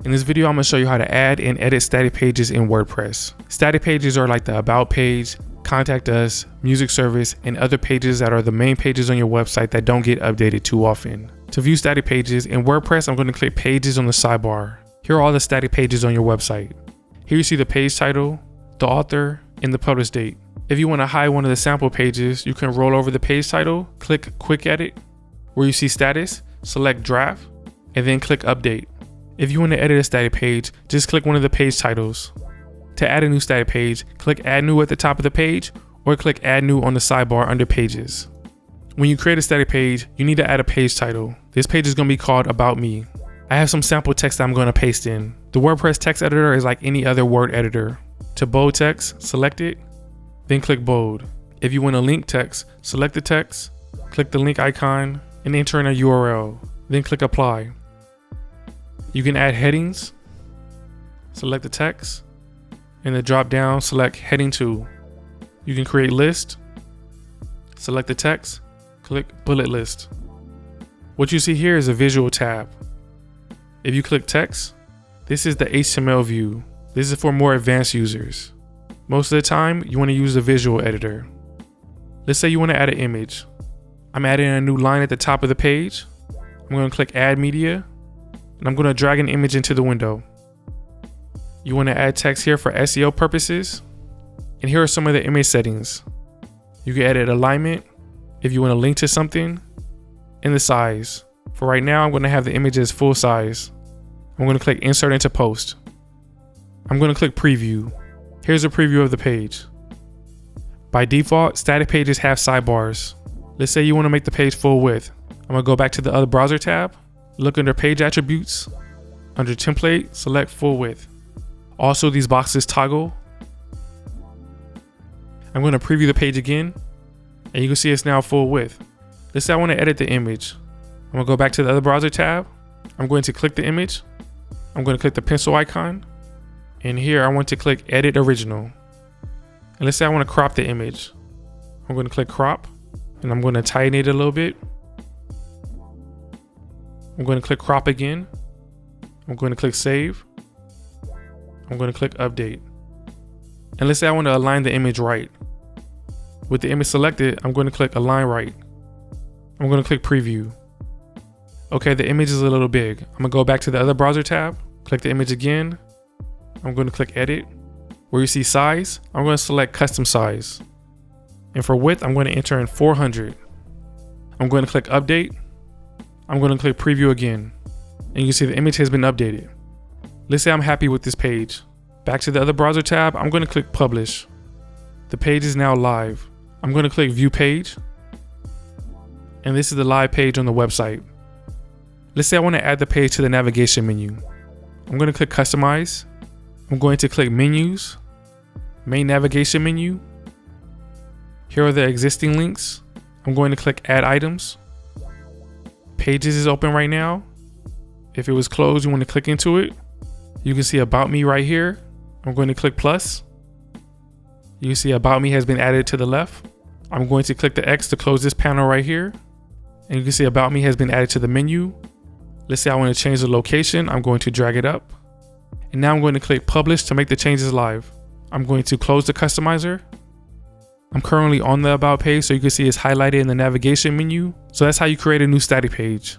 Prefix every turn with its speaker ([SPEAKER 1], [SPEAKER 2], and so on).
[SPEAKER 1] In this video, I'm going to show you how to add and edit static pages in WordPress. Static pages are like the About page, Contact Us, Music Service, and other pages that are the main pages on your website that don't get updated too often. To view static pages in WordPress, I'm going to click Pages on the sidebar. Here are all the static pages on your website. Here you see the page title, the author, and the publish date. If you want to hide one of the sample pages, you can roll over the page title, click Quick Edit. Where you see status, select Draft, and then click Update. If you want to edit a static page, just click one of the page titles. To add a new static page, click Add New at the top of the page, or click Add New on the sidebar under Pages. When you create a static page, you need to add a page title. This page is going to be called About Me. I have some sample text that I'm going to paste in. The WordPress text editor is like any other word editor. To bold text, select it, then click bold. If you want to link text, select the text, click the link icon, and enter in a URL, then click Apply. You can add headings, select the text, in the drop down, select Heading 2. You can create list, select the text, click Bullet List. What you see here is a visual tab. If you click text, this is the HTML view. This is for more advanced users. Most of the time, you want to use the visual editor. Let's say you want to add an image. I'm adding a new line at the top of the page. I'm going to click Add Media, and I'm going to drag an image into the window. You want to add text here for SEO purposes. And here are some of the image settings. You can edit alignment if you want to link to something, and the size. For right now, I'm going to have the image as full size. I'm going to click Insert into Post. I'm going to click Preview. Here's a preview of the page. By default, static pages have sidebars. Let's say you want to make the page full width. I'm going to go back to the other browser tab, look under Page Attributes, under Template, select Full Width. Also, these boxes toggle. I'm going to preview the page again, and you can see it's now full width. Let's say I want to edit the image. I'm going to go back to the other browser tab. I'm going to click the image. I'm going to click the pencil icon. And here I want to click Edit Original. And let's say I want to crop the image. I'm going to click Crop, and I'm going to tighten it a little bit. I'm going to click Crop again. I'm going to click Save. I'm going to click Update. And let's say I want to align the image right. With the image selected, I'm going to click Align Right. I'm going to click Preview. Okay, the image is a little big. I'm going to go back to the other browser tab, click the image again. I'm going to click Edit. Where you see Size, I'm going to select Custom Size. And for width, I'm going to enter in 400. I'm going to click Update. I'm going to click Preview again. And you can see the image has been updated. Let's say I'm happy with this page. Back to the other browser tab, I'm going to click Publish. The page is now live. I'm going to click View Page. And this is the live page on the website. Let's say I want to add the page to the navigation menu. I'm going to click Customize. I'm going to click Menus, Main Navigation Menu. Here are the existing links. I'm going to click Add Items. Pages is open right now. If it was closed, you want to click into it. You can see About Me right here. I'm going to click plus. You can see About Me has been added to the left. I'm going to click the X to close this panel right here. And you can see About Me has been added to the menu. Let's say I want to change the location. I'm going to drag it up. And now I'm going to click Publish to make the changes live. I'm going to close the customizer. I'm currently on the About page, so you can see it's highlighted in the navigation menu. So that's how you create a new static page.